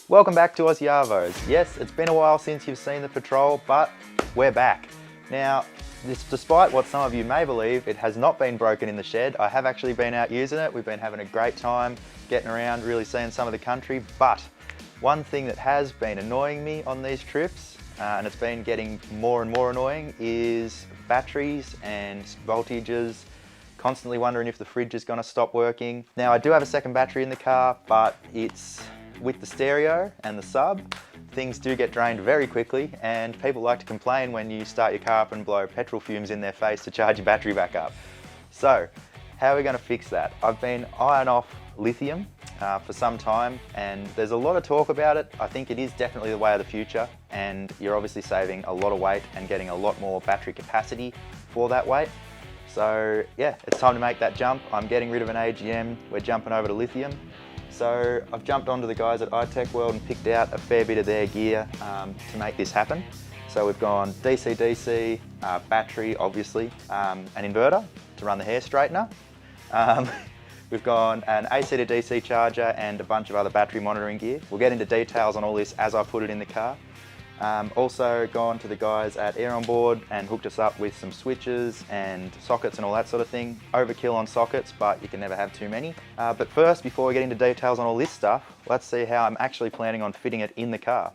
Welcome back to Aussie Arvos. Yes, it's been a while since you've seen the patrol, but we're back. Now, despite what some of you may believe, it has not been broken in the shed. I have actually been out using it. We've been having a great time getting around, really seeing some of the country. But one thing that has been annoying me on these trips, and it's been getting more and more annoying, is batteries and voltages. Constantly wondering if the fridge is going to stop working. Now, I do have a second battery in the car, but it's with the stereo and the sub, things do get drained very quickly, and people like to complain when you start your car up and blow petrol fumes in their face to charge your battery back up. So, how are we going to fix that? I've been eyeing off lithium for some time, and there's a lot of talk about it. I think it is definitely the way of the future, and you're obviously saving a lot of weight and getting a lot more battery capacity for that weight. So yeah, it's time to make that jump. I'm getting rid of an AGM, we're jumping over to lithium. So I've jumped onto the guys at iTech World and picked out a fair bit of their gear to make this happen. So we've gone DCDC, battery obviously, an inverter to run the hair straightener. We've gone an AC to DC charger and a bunch of other battery monitoring gear. We'll get into details on all this as I put it in the car. Also gone to the guys at Air On Board and hooked us up with some switches and sockets and all that sort of thing. Overkill on sockets, but you can never have too many. But first, before we get into details on all this stuff, let's see how I'm actually planning on fitting it in the car.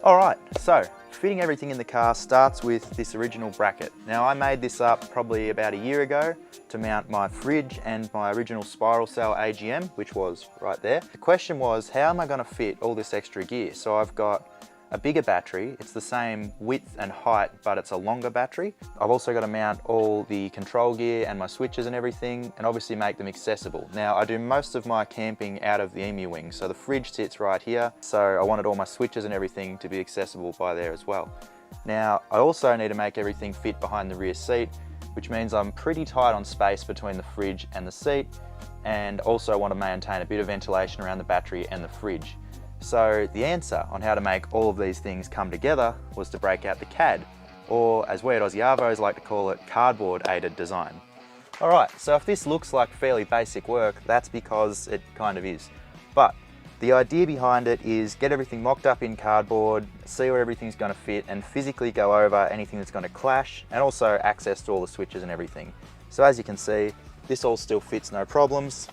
Alright, so fitting everything in the car starts with this original bracket. Now, I made this up probably about a year ago to mount my fridge and my original spiral cell AGM, which was right there. The question was, how am I going to fit all this extra gear? So I've got a bigger battery, it's the same width and height, but it's a longer battery. I've also got to mount all the control gear and my switches and everything, and obviously make them accessible. Now, I do most of my camping out of the Emu Wing, so the fridge sits right here, so I wanted all my switches and everything to be accessible by there as well. Now, I also need to make everything fit behind the rear seat, which means I'm pretty tight on space between the fridge and the seat, and also want to maintain a bit of ventilation around the battery and the fridge. So the answer on how to make all of these things come together was to break out the CAD, or as we at Aussie Arvos like to call it, cardboard aided design. Alright, so if this looks like fairly basic work, that's because it kind of is. But the idea behind it is get everything mocked up in cardboard, see where everything's going to fit, and physically go over anything that's going to clash, and also access to all the switches and everything. So as you can see, this all still fits no problems.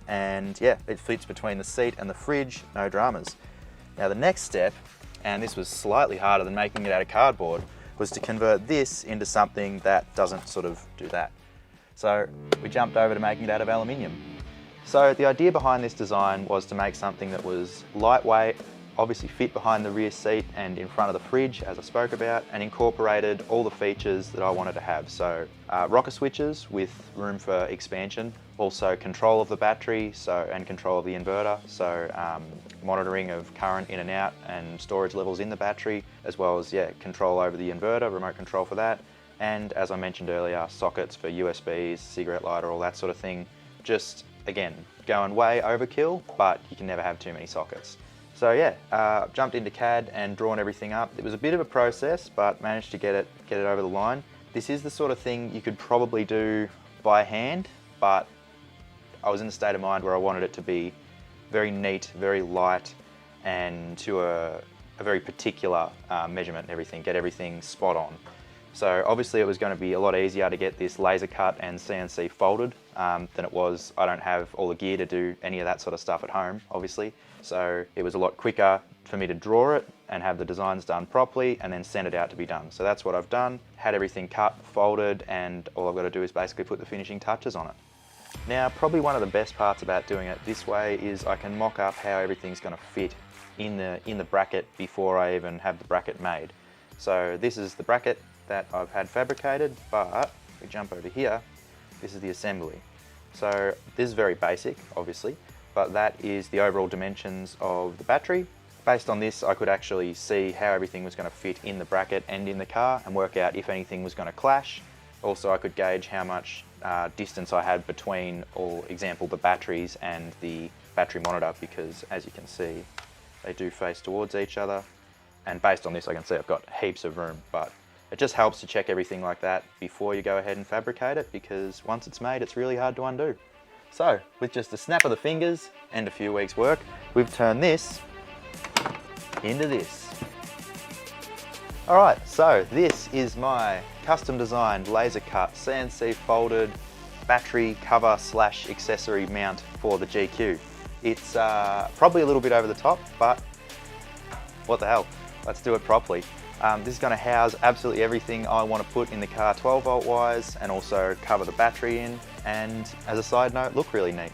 And yeah, it fits between the seat and the fridge, no dramas. Now the next step, and this was slightly harder than making it out of cardboard, was to convert this into something that doesn't sort of do that. So we jumped over to making it out of aluminium. So the idea behind this design was to make something that was lightweight, obviously fit behind the rear seat and in front of the fridge, as I spoke about, and incorporated all the features that I wanted to have. So rocker switches with room for expansion, also control of the battery and control of the inverter, so monitoring of current in and out and storage levels in the battery, as well as control over the inverter, remote control for that, and as I mentioned earlier, sockets for USBs, cigarette lighter, all that sort of thing. Just, again, going way overkill, but you can never have too many sockets. So yeah, jumped into CAD and drawn everything up. It was a bit of a process, but managed to get it over the line. This is the sort of thing you could probably do by hand, but I was in a state of mind where I wanted it to be very neat, very light, and to a very particular measurement and everything, get everything spot on. So obviously it was going to be a lot easier to get this laser cut and CNC folded than it was. I don't have all the gear to do any of that sort of stuff at home, obviously. So it was a lot quicker for me to draw it and have the designs done properly and then send it out to be done. So that's what I've done, had everything cut, folded, and all I've got to do is basically put the finishing touches on it. Now, probably one of the best parts about doing it this way is I can mock up how everything's going to fit in the bracket before I even have the bracket made. So this is the bracket that I've had fabricated, but if we jump over here, this is the assembly. So this is very basic, obviously, but that is the overall dimensions of the battery. Based on this, I could actually see how everything was going to fit in the bracket and in the car and work out if anything was going to clash. Also, I could gauge how much distance I had between, for example, the batteries and the battery monitor, because as you can see, they do face towards each other. And based on this, I can see I've got heaps of room, but it just helps to check everything like that before you go ahead and fabricate it, because once it's made, it's really hard to undo. So, with just a snap of the fingers and a few weeks work, we've turned this into this. All right, so this is my custom designed laser cut CNC folded battery cover slash accessory mount for the GQ. It's probably a little bit over the top, but what the hell, let's do it properly. This is going to house absolutely everything I want to put in the car 12 volt wise, and also cover the battery in, and as a side note, look really neat.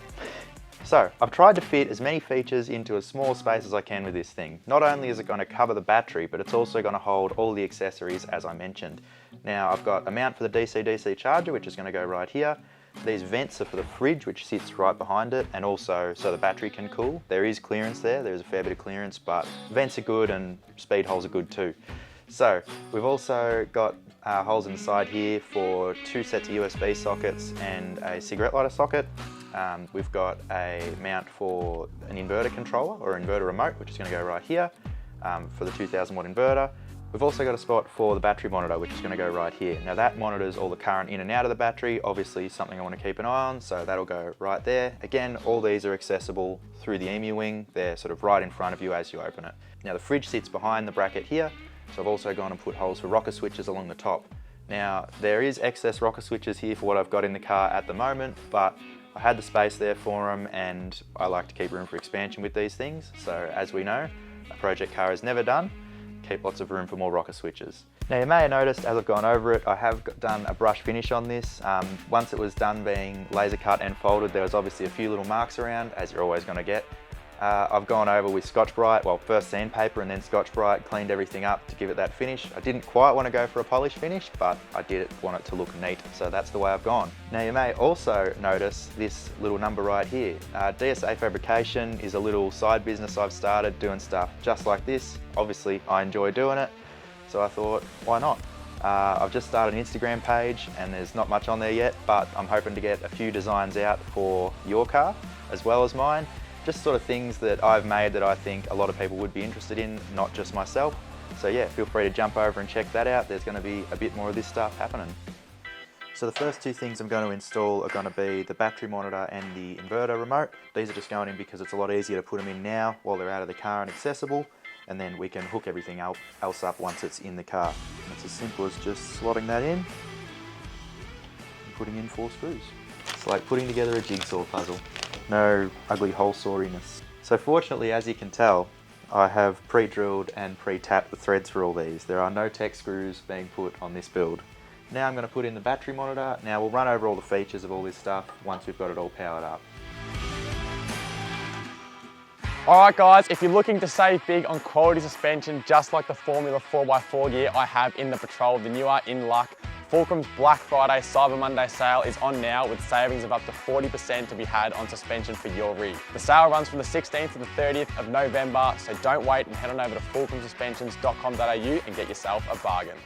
So I've tried to fit as many features into as small space as I can with this thing. Not only is it going to cover the battery, but it's also going to hold all the accessories as I mentioned. Now I've got a mount for the DCDC charger, which is going to go right here. These vents are for the fridge, which sits right behind it, and also so the battery can cool. There is clearance there's a fair bit of clearance, but vents are good and speed holes are good too. So we've also got holes inside here for 2 sets of USB sockets and a cigarette lighter socket. We've got a mount for an inverter controller or inverter remote, which is going to go right here for the 2000 watt inverter. We've also got a spot for the battery monitor, which is going to go right here. Now that monitors all the current in and out of the battery, obviously something I want to keep an eye on, so that'll go right there. Again, all these are accessible through the EMU wing. They're sort of right in front of you as you open it. Now the fridge sits behind the bracket here, so I've also gone and put holes for rocker switches along the top. Now there is excess rocker switches here for what I've got in the car at the moment, but I had the space there for them, and I like to keep room for expansion with these things. So as we know, a project car is never done. Keep lots of room for more rocker switches. Now you may have noticed as I've gone over it, I have done a brush finish on this. Once it was done being laser cut and folded, there was obviously a few little marks around, as you're always going to get. I've gone over with Scotch-Brite, well first sandpaper and then Scotch-Brite, cleaned everything up to give it that finish. I didn't quite want to go for a polish finish, but I did want it to look neat, so that's the way I've gone. Now you may also notice this little number right here. DSA Fabrication is a little side business I've started doing stuff just like this. Obviously I enjoy doing it, so I thought, why not? I've just started an Instagram page and there's not much on there yet, but I'm hoping to get a few designs out for your car as well as mine. Just sort of things that I've made that I think a lot of people would be interested in, not just myself. So yeah, feel free to jump over and check that out. There's going to be a bit more of this stuff happening. So the first 2 things I'm going to install are going to be the battery monitor and the inverter remote. These are just going in because it's a lot easier to put them in now while they're out of the car and accessible, and then we can hook everything else up once it's in the car. And it's as simple as just slotting that in and putting in 4 screws. It's like putting together a jigsaw puzzle. No ugly hole sawiness. So fortunately, as you can tell, I have pre-drilled and pre-tapped the threads for all these. There are no tech screws being put on this build. Now I'm going to put in the battery monitor. Now we'll run over all the features of all this stuff once we've got it all powered up. Alright guys, if you're looking to save big on quality suspension just like the Formula 4x4 gear I have in the Patrol, then you are in luck. Fulcrum's Black Friday Cyber Monday sale is on now with savings of up to 40% to be had on suspension for your rig. The sale runs from the 16th to the 30th of November, so don't wait and head on over to fulcrumsuspensions.com.au and get yourself a bargain.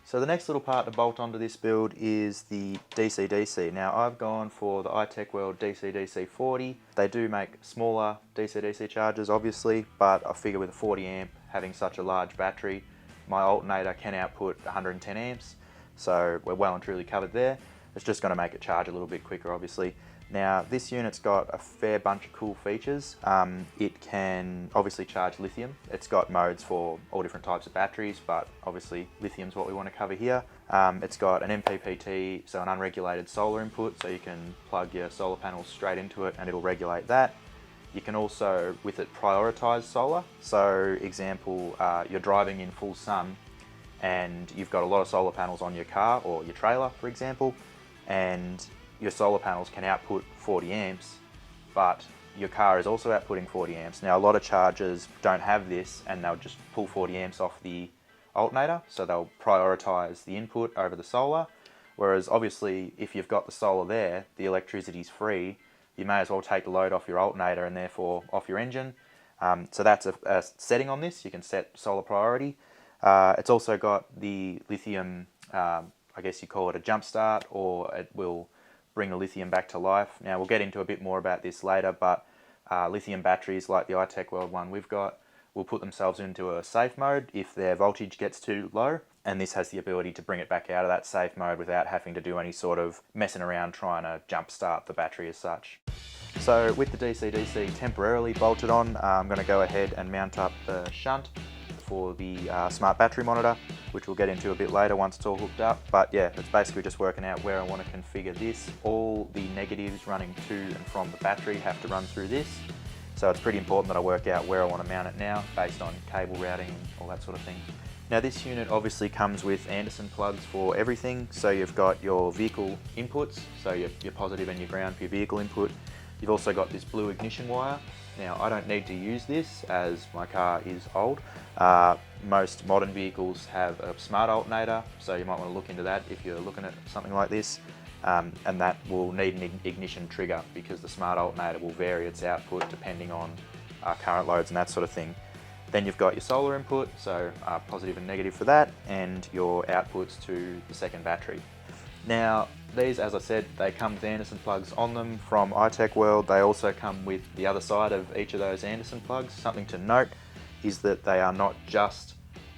So the next little part to bolt onto this build is the DCDC. Now I've gone for the iTech World DCDC 40. They do make smaller DCDC chargers obviously, but I figure with a 40 amp having such a large battery, my alternator can output 110 amps. So we're well and truly covered there. It's just going to make it charge a little bit quicker obviously. Now this unit's got a fair bunch of cool features. It can obviously charge lithium. It's got modes for all different types of batteries, but obviously lithium's what we want to cover here. It's got an MPPT, so an unregulated solar input, so you can plug your solar panels straight into it and it'll regulate that. You can also, with it, prioritize solar. So example, you're driving in full sun and you've got a lot of solar panels on your car or your trailer, for example, and your solar panels can output 40 amps, but your car is also outputting 40 amps. Now, a lot of chargers don't have this and they'll just pull 40 amps off the alternator, so they'll prioritize the input over the solar, whereas obviously if you've got the solar there, the electricity's free, you may as well take the load off your alternator and therefore off your engine. So that's a setting on this. You can set solar priority. It's also got the lithium, I guess you call it a jump start, or it will bring the lithium back to life. Now we'll get into a bit more about this later, but lithium batteries like the iTech World one we've got will put themselves into a safe mode if their voltage gets too low, and this has the ability to bring it back out of that safe mode without having to do any sort of messing around trying to jump start the battery as such. So with the DCDC temporarily bolted on, I'm going to go ahead and mount up the shunt. for the smart battery monitor, which we'll get into a bit later once it's all hooked up. But yeah, it's basically just working out where I want to configure this. All the negatives running to and from the battery have to run through this. So it's pretty important that I work out where I want to mount it now based on cable routing and all that sort of thing. Now this unit obviously comes with Anderson plugs for everything. So you've got your vehicle inputs, so your positive and your ground for your vehicle input. You've also got this blue ignition wire. Now I don't need to use this as my car is old. Most modern vehicles have a smart alternator, so you might want to look into that if you're looking at something like this. And that will need an ignition trigger because the smart alternator will vary its output depending on current loads and that sort of thing. Then you've got your solar input, so positive and negative for that, and your outputs to the second battery. Now, these, as I said, they come with Anderson plugs on them from iTech World. They also come with the other side of each of those Anderson plugs. Something to note is that they are not just,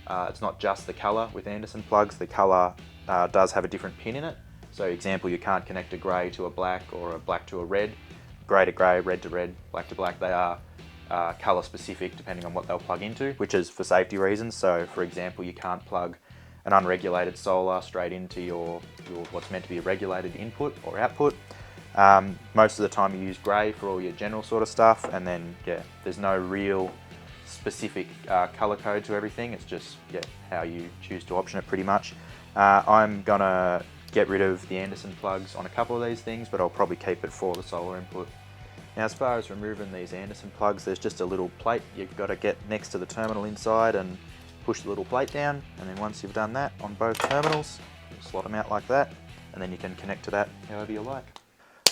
it's not just the colour with Anderson plugs. The colour does have a different pin in it. So example, you can't connect a grey to a black or a black to a red. Grey to grey, red to red, black to black. They are colour specific depending on what they'll plug into, which is for safety reasons. So for example, you can't plug an unregulated solar straight into your what's meant to be a regulated input or output. Most of the time you use grey for all your general sort of stuff, and then yeah, there's no real specific colour code to everything. It's just how you choose to option it pretty much. I'm gonna get rid of the Anderson plugs on a couple of these things, but I'll probably keep it for the solar input. Now as far as removing these Anderson plugs, there's just a little plate you've got to get next to the terminal inside and push the little plate down, and then once you've done that on both terminals, slot them out like that, and then you can connect to that however you like.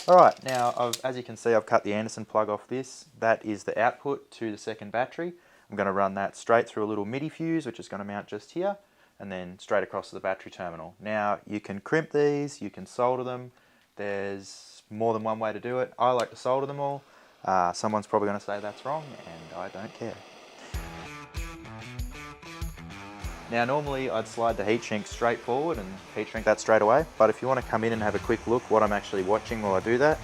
Alright, now as you can see, I've cut the Anderson plug off this. That is the output to the second battery. I'm going to run that straight through a little MIDI fuse, which is going to mount just here, and then straight across to the battery terminal. Now you can crimp these, you can solder them. There's more than one way to do it. I like to solder them all. Someone's probably going to say that's wrong, and I don't care. Now normally I'd slide the heat shrink straight forward and heat shrink that straight away, but if you want to come in and have a quick look what I'm actually watching while I do that,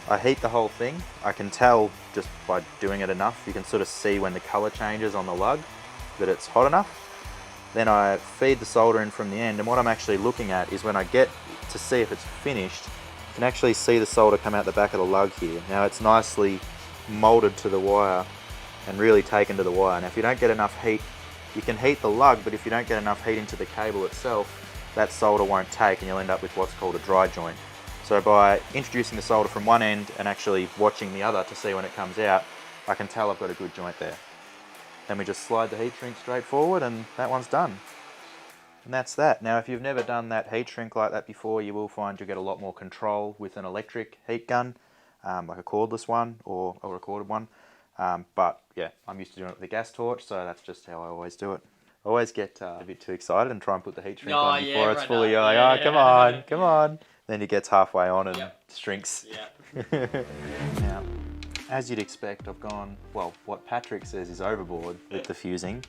I heat the whole thing. I can tell just by doing it enough, you can sort of see when the colour changes on the lug that it's hot enough. Then I feed the solder in from the end, and what I'm actually looking at is when I get to see if it's finished, you can actually see the solder come out the back of the lug here. Now it's nicely moulded to the wire and really taken to the wire. Now if you don't get enough heat, you can heat the lug, but if you don't get enough heat into the cable itself, that solder won't take and you'll end up with what's called a dry joint. So by introducing the solder from one end and actually watching the other to see when it comes out, I can tell I've got a good joint there. Then we just slide the heat shrink straight forward and that one's done. And that's that. Now if you've never done that heat shrink like that before, you will find you'll get a lot more control with an electric heat gun, like a cordless one or a recorded one. But yeah, I'm used to doing it with a gas torch, so that's just how I always do it. I always get a bit too excited and try and put the heat shrink on before it's fully, you're like, oh, come on, come on. Then it gets halfway on and shrinks. Now, as you'd expect, I've gone, well, what Patrick says is overboard with the fusing.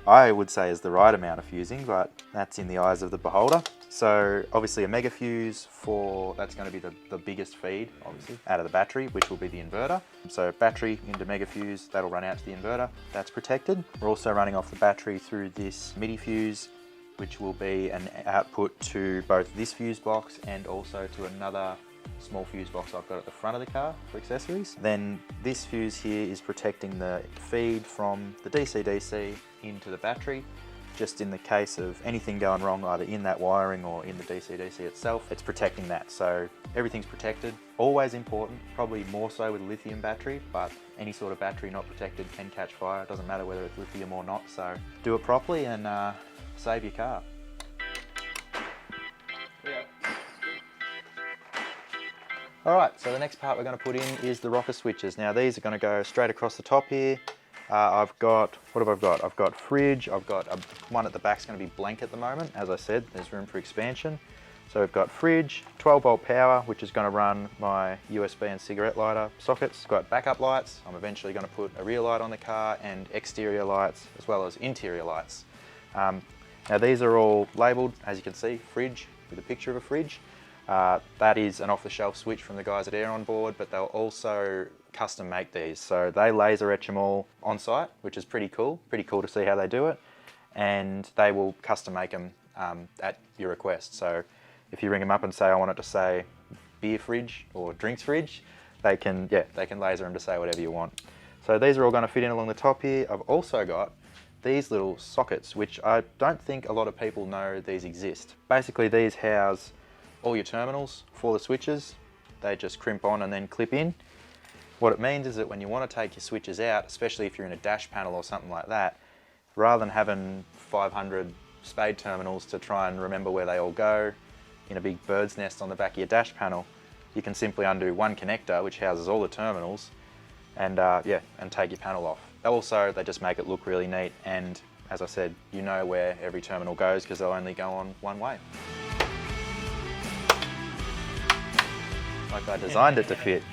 I would say is the right amount of fusing, but that's in the eyes of the beholder. So obviously a mega fuse that's going to be the biggest feed, obviously, out of the battery, which will be the inverter. So battery into mega fuse, that'll run out to the inverter. That's protected. We're also running off the battery through this MIDI fuse, which will be an output to both this fuse box and also to another small fuse box I've got at the front of the car for accessories. Then this fuse here is protecting the feed from the DCDC into the battery. Just in the case of anything going wrong either in that wiring or in the DCDC itself, it's protecting that. So everything's protected. Always important, probably more so with a lithium battery, but any sort of battery not protected can catch fire. It doesn't matter whether it's lithium or not, so do it properly and save your car. Alright, so the next part we're going to put in is the rocker switches. Now these are going to go straight across the top here. I've got, what have I got? I've got fridge, I've got one at the back's going to be blank at the moment. As I said, there's room for expansion. So we've got fridge, 12 volt power, which is going to run my USB and cigarette lighter sockets. Got backup lights. I'm eventually going to put a rear light on the car and exterior lights as well as interior lights. Now these are all labelled, as you can see, fridge with a picture of a fridge. That is an off-the-shelf switch from the guys at Air On Board, but they'll also custom make these. So they laser etch them all on site, which is pretty cool to see how they do it. And they will custom make them at your request. So if you ring them up and say, I want it to say beer fridge or drinks fridge, they can laser them to say whatever you want. So these are all going to fit in along the top here. I've also got these little sockets, which I don't think a lot of people know these exist. Basically, these house all your terminals for the switches. They just crimp on and then clip in. What it means is that when you want to take your switches out, especially if you're in a dash panel or something like that, rather than having 500 spade terminals to try and remember where they all go in a big bird's nest on the back of your dash panel, you can simply undo one connector, which houses all the terminals, and take your panel off. Also, they just make it look really neat, and as I said, you know where every terminal goes because they'll only go on one way. Like I designed it to fit.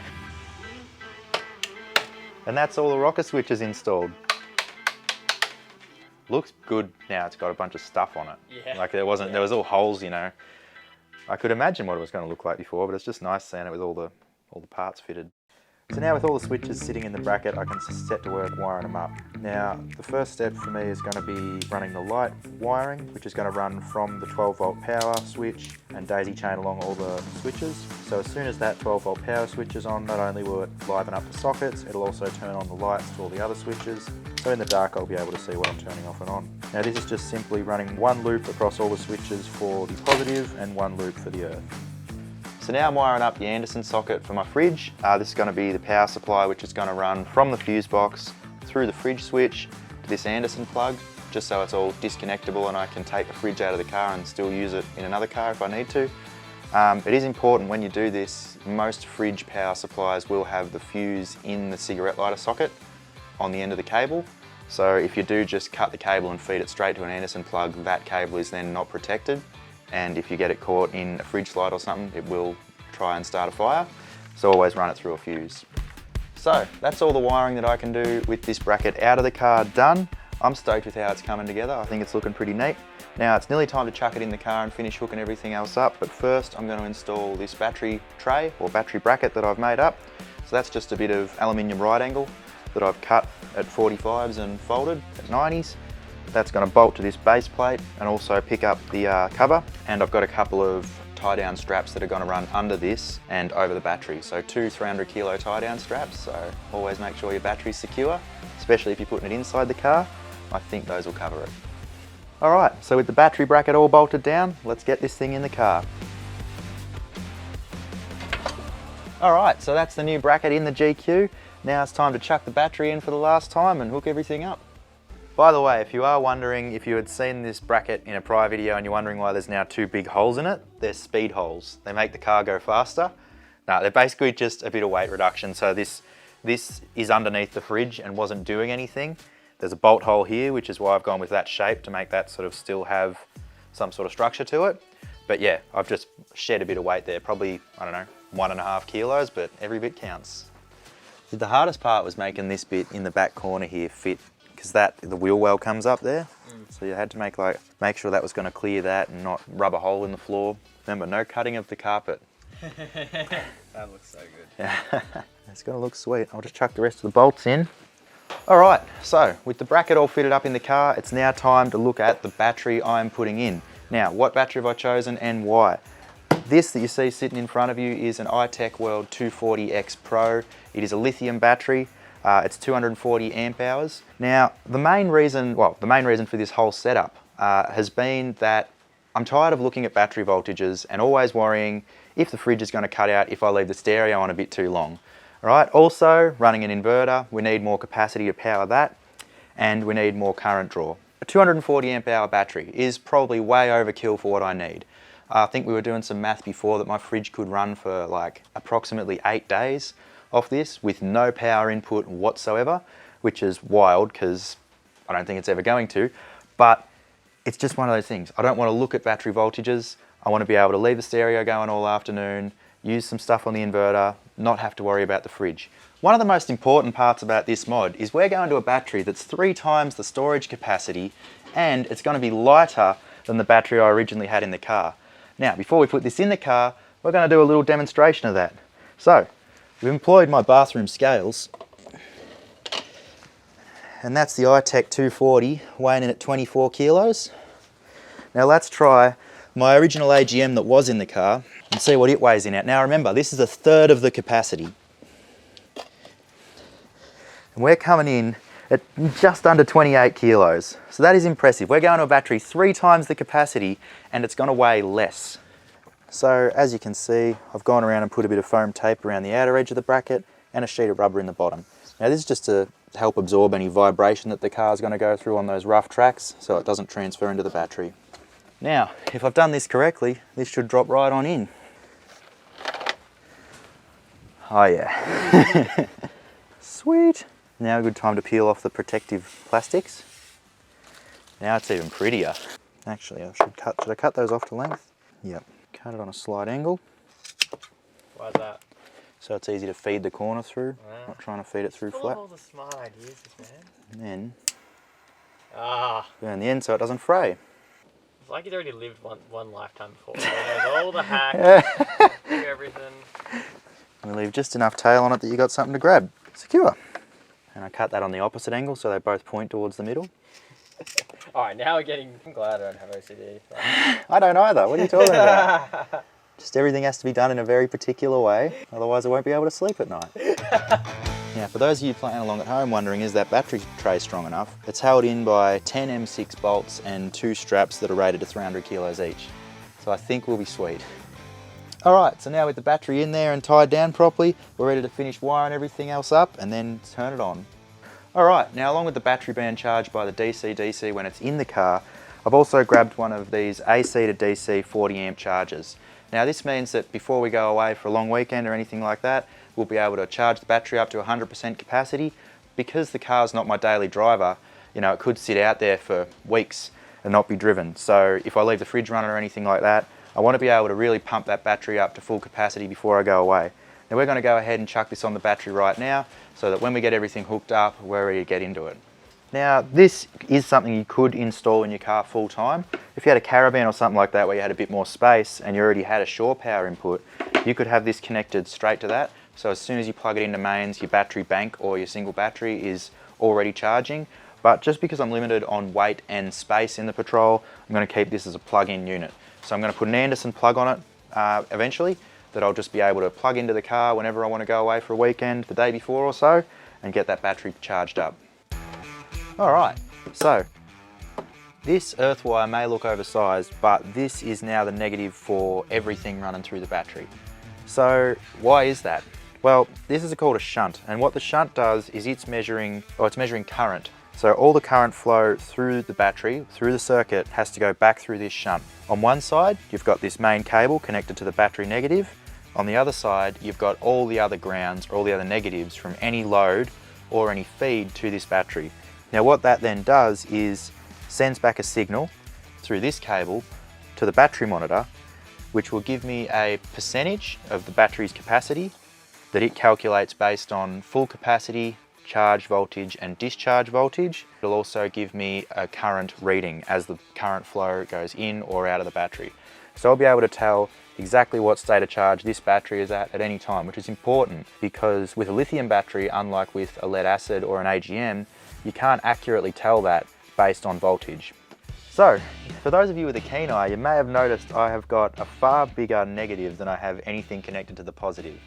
And that's all the rocker switches installed. Looks good now, it's got a bunch of stuff on it. Yeah. Like there was all holes, you know. I could imagine what it was going to look like before, but it's just nice seeing it with all the parts fitted. So now with all the switches sitting in the bracket, I can set to work wiring them up. Now, the first step for me is going to be running the light wiring, which is going to run from the 12 volt power switch and daisy chain along all the switches. So as soon as that 12 volt power switch is on, not only will it liven up the sockets, it'll also turn on the lights to all the other switches. So in the dark, I'll be able to see what I'm turning off and on. Now this is just simply running one loop across all the switches for the positive and one loop for the earth. So now I'm wiring up the Anderson socket for my fridge. This is going to be the power supply, which is going to run from the fuse box through the fridge switch to this Anderson plug, just so it's all disconnectable and I can take the fridge out of the car and still use it in another car if I need to. It is important when you do this, most fridge power supplies will have the fuse in the cigarette lighter socket on the end of the cable. So if you do just cut the cable and feed it straight to an Anderson plug, that cable is then not protected. And if you get it caught in a fridge light or something, it will try and start a fire. So always run it through a fuse. So that's all the wiring that I can do with this bracket out of the car done. I'm stoked with how it's coming together. I think it's looking pretty neat. Now it's nearly time to chuck it in the car and finish hooking everything else up. But first I'm going to install this battery tray or battery bracket that I've made up. So that's just a bit of aluminium right angle that I've cut at 45s and folded at 90s. That's going to bolt to this base plate and also pick up the cover. And I've got a couple of tie down straps that are going to run under this and over the battery. So 2 300 kilo tie down straps. So always make sure your battery's secure, especially if you're putting it inside the car. I think those will cover it. All right, so with the battery bracket all bolted down, let's get this thing in the car. All right, so that's the new bracket in the GQ. Now it's time to chuck the battery in for the last time and hook everything up. By the way, if you are wondering, if you had seen this bracket in a prior video and you're wondering why there's now 2 big holes in it, they're speed holes. They make the car go faster. No, they're basically just a bit of weight reduction. So this is underneath the fridge and wasn't doing anything. There's a bolt hole here, which is why I've gone with that shape to make that sort of still have some sort of structure to it. But yeah, I've just shed a bit of weight there, probably, I don't know, 1.5 kilos, but every bit counts. The hardest part was making this bit in the back corner here fit, because the wheel well comes up there. So you had to make sure that was going to clear that and not rub a hole in the floor. Remember, no cutting of the carpet. That looks so good. Yeah, it's going to look sweet. I'll just chuck the rest of the bolts in. All right, so with the bracket all fitted up in the car, it's now time to look at the battery I'm putting in. Now, what battery have I chosen and why? This that you see sitting in front of you is an iTech World 240X Pro. It is a lithium battery. It's 240 amp hours. Now, the main reason for this whole setup has been that I'm tired of looking at battery voltages and always worrying if the fridge is going to cut out if I leave the stereo on a bit too long. All right. Also, running an inverter, we need more capacity to power that, and we need more current draw. A 240 amp hour battery is probably way overkill for what I need. I think we were doing some math before that my fridge could run for like approximately 8 days off this with no power input whatsoever, which is wild because I don't think it's ever going to, but it's just one of those things. I don't want to look at battery voltages. I want to be able to leave the stereo going all afternoon, use some stuff on the inverter, not have to worry about the fridge. One of the most important parts about this mod is we're going to a battery that's 3 times the storage capacity, and it's going to be lighter than the battery I originally had in the car. Now, before we put this in the car, we're going to do a little demonstration of that. So, We've employed my bathroom scales, and that's the iTech 240 weighing in at 24 kilos. Now let's try my original AGM that was in the car and see what it weighs in at. Now remember, this is a third of the capacity. And we're coming in at just under 28 kilos. So that is impressive. We're going to a battery 3 times the capacity and it's going to weigh less. So as you can see, I've gone around and put a bit of foam tape around the outer edge of the bracket and a sheet of rubber in the bottom. Now this is just to help absorb any vibration that the car's going to go through on those rough tracks so it doesn't transfer into the battery. Now, if I've done this correctly, this should drop right on in. Oh yeah. Sweet. Now a good time to peel off the protective plastics. Now it's even prettier. Actually, should I cut those off to length? Yep. Cut it on a slight angle. Why's that? So it's easy to feed the corner through, not trying to feed it through flat. All the smart ideas, man. And then burn the end so it doesn't fray. It's like he's already lived one lifetime before. He knows all the hacks, do everything. And we leave just enough tail on it that you got something to grab. Secure. And I cut that on the opposite angle so they both point towards the middle. Alright, now we're getting... I'm glad I don't have OCD. I don't either. What are you talking about? Just everything has to be done in a very particular way, otherwise I won't be able to sleep at night. Now, for those of you playing along at home wondering, is that battery tray strong enough? It's held in by 10 M6 bolts and 2 straps that are rated to 300 kilos each. So I think we'll be sweet. All right, so now with the battery in there and tied down properly, we're ready to finish wiring everything else up and then turn it on. All right, now along with the battery being charged by the DCDC when it's in the car, I've also grabbed one of these AC to DC 40 amp chargers. Now this means that before we go away for a long weekend or anything like that, we'll be able to charge the battery up to 100% capacity. Because the car's not my daily driver, you know, it could sit out there for weeks and not be driven. So if I leave the fridge running or anything like that, I want to be able to really pump that battery up to full capacity before I go away. Now we're going to go ahead and chuck this on the battery right now so that when we get everything hooked up, we're ready to get into it. Now this is something you could install in your car full time. If you had a caravan or something like that where you had a bit more space and you already had a shore power input, you could have this connected straight to that. So as soon as you plug it into mains, your battery bank or your single battery is already charging. But just because I'm limited on weight and space in the Patrol, I'm going to keep this as a plug-in unit. So I'm going to put an Anderson plug on it eventually that I'll just be able to plug into the car whenever I want to go away for a weekend, the day before or so, and get that battery charged up. All right, so this earth wire may look oversized, but this is now the negative for everything running through the battery. So why is that? Well, this is called a shunt, and what the shunt does is it's measuring current. So all the current flow through the battery, through the circuit, has to go back through this shunt. On one side, you've got this main cable connected to the battery negative. On the other side, you've got all the other grounds or all the other negatives from any load or any feed to this battery. Now what that then does is sends back a signal through this cable to the battery monitor, which will give me a percentage of the battery's capacity that it calculates based on full capacity, charge voltage and discharge voltage. It'll also give me a current reading as the current flow goes in or out of the battery. So I'll be able to tell exactly what state of charge this battery is at any time, which is important because with a lithium battery, unlike with a lead acid or an AGM, you can't accurately tell that based on voltage. So, for those of you with a keen eye, you may have noticed I have got a far bigger negative than I have anything connected to the positive.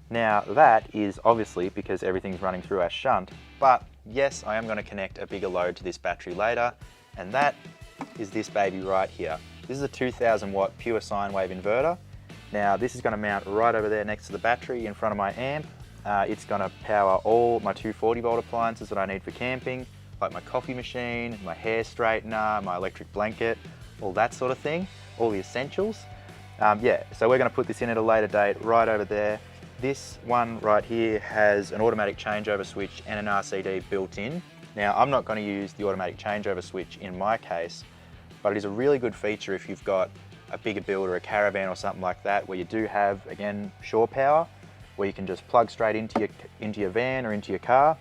Now that is obviously because everything's running through our shunt, but yes, I am going to connect a bigger load to this battery later, and that is this baby right here. This is a 2000 watt pure sine wave inverter. Now this is going to mount right over there next to the battery in front of my amp. It's going to power all my 240 volt appliances that I need for camping, like my coffee machine, my hair straightener, my electric blanket, all that sort of thing, all the essentials. Yeah, so we're going to put this in at a later date right over there. This one right here has an automatic changeover switch and an RCD built in. Now I'm not going to use the automatic changeover switch in my case, but it is a really good feature if you've got a bigger build or a caravan or something like that where you do have, again, shore power, where you can just plug straight into your van or into your car.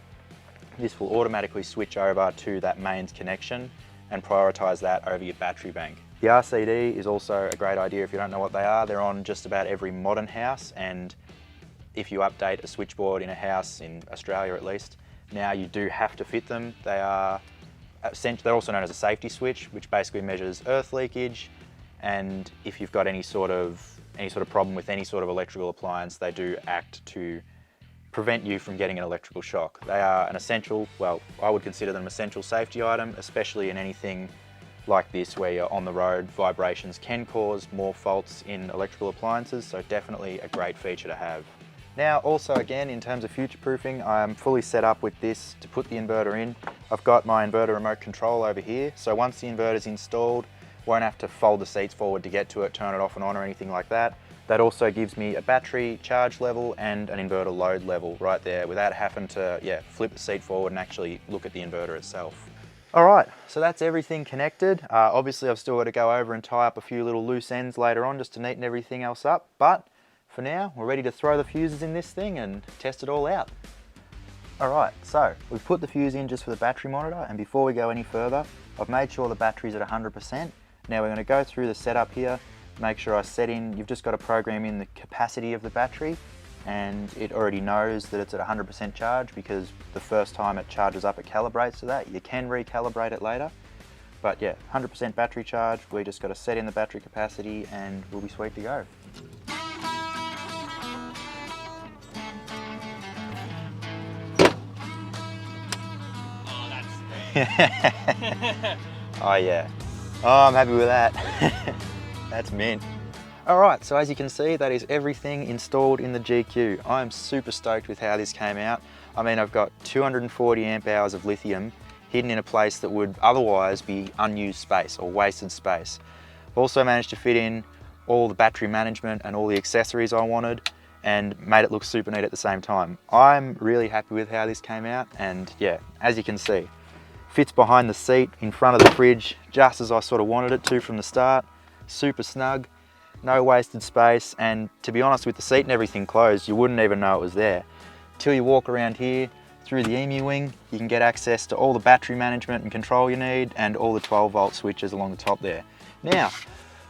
This will automatically switch over to that mains connection and prioritize that over your battery bank. The RCD is also a great idea if you don't know what they are. They're on just about every modern house, and if you update a switchboard in a house, in Australia at least, now you do have to fit them. They're also known as a safety switch, which basically measures earth leakage, and if you've got any sort of problem with any sort of electrical appliance, they do act to prevent you from getting an electrical shock. They are an essential, well, I would consider them an essential safety item, especially in anything like this where you're on the road. Vibrations can cause more faults in electrical appliances, so definitely a great feature to have. Now also again, in terms of future-proofing, I'm fully set up with this to put the inverter in. I've got my inverter remote control over here, so once the inverter's installed, won't have to fold the seats forward to get to it, turn it off and on or anything like that. That also gives me a battery charge level and an inverter load level right there without having to flip the seat forward and actually look at the inverter itself. All right, so that's everything connected. Obviously I've still got to go over and tie up a few little loose ends later on just to neaten everything else up, but for now we're ready to throw the fuses in this thing and test it all out. All right, so we've put the fuse in just for the battery monitor, and before we go any further, I've made sure the battery's at 100%. Now we're going to go through the setup here, make sure I set in, you've just got to program in the capacity of the battery, and it already knows that it's at 100% charge because the first time it charges up it calibrates to that. You can recalibrate it later, but yeah, 100% battery charge. We just got to set in the battery capacity and we'll be sweet to go. Oh yeah, oh I'm happy with that. That's mint. Alright, so as you can see, that is everything installed in the GQ. I'm super stoked with how this came out. I mean, I've got 240 amp hours of lithium hidden in a place that would otherwise be unused space or wasted space. I've also managed to fit in all the battery management and all the accessories I wanted and made it look super neat at the same time. I'm really happy with how this came out, and yeah, as you can see, fits behind the seat in front of the fridge just as I sort of wanted it to from the start. Super snug. No wasted space, and to be honest, with the seat and everything closed, you wouldn't even know it was there. Till you walk around here through the EMU wing, you can get access to all the battery management and control you need and all the 12-volt switches along the top there. Now,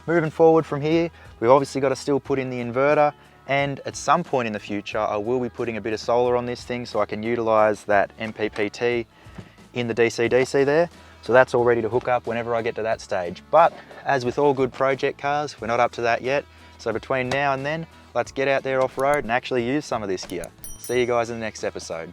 moving forward from here, we've obviously got to still put in the inverter, and at some point in the future, I will be putting a bit of solar on this thing so I can utilize that MPPT in the DCDC there. So that's all ready to hook up whenever I get to that stage. But as with all good project cars, we're not up to that yet. So between now and then, let's get out there off-road and actually use some of this gear. See you guys in the next episode.